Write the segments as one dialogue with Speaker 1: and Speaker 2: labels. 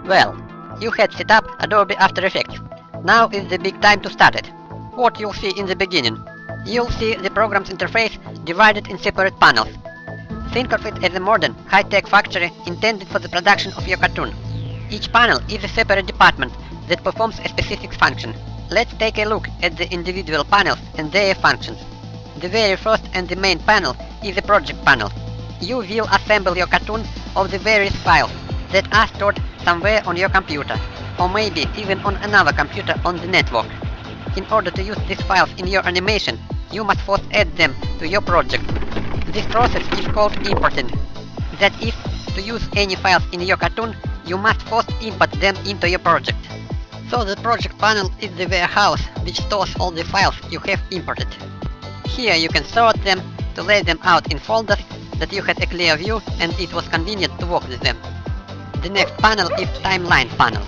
Speaker 1: Well, you had set up Adobe After Effects. Now is the big time to start it. What you'll see in the beginning? You'll see the program's interface divided in separate panels. Think of it as a modern, high-tech factory intended for the production of your cartoon. Each panel is a separate department that performs a specific function. Let's take a look at the individual panels and their functions. The very first and the main panel is the project panel. You will assemble your cartoon of the various files that are stored somewhere on your computer, or maybe even on another computer on the network. In order to use these files in your animation, you must first add them to your project. This process is called importing. That is, to use any files in your cartoon, you must first import them into your project. So the project panel is the warehouse which stores all the files you have imported. Here you can sort them to lay them out in folders that you had a clear view and it was convenient to work with them. The next panel is Timeline panel.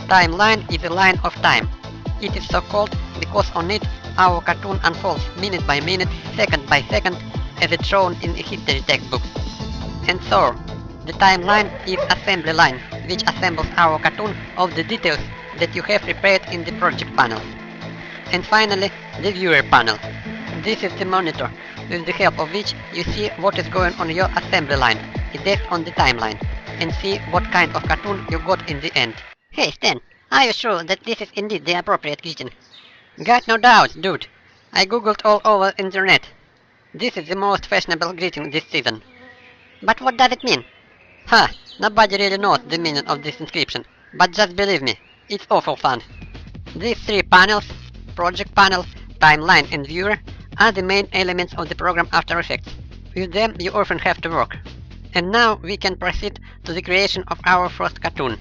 Speaker 1: Timeline is a line of time. It is so called because on it our cartoon unfolds minute by minute, second by second, as it's shown in a history textbook. And so, the timeline is assembly line, which assembles our cartoon of the details that you have prepared in the project panel. And finally, the viewer panel. This is the monitor, with the help of which you see what is going on your assembly line, indexed on the timeline, and see what kind of cartoon you got in the end. Hey Stan, are you sure that this is indeed the appropriate greeting? Got no doubt, dude. I googled all over internet. This is the most fashionable greeting this season. But what does it mean? Huh, nobody really knows the meaning of this inscription, but just believe me, it's awful fun. These three panels, project panel, timeline and viewer, are the main elements of the program After Effects. With them you often have to work. And now we can proceed to the creation of our first cartoon.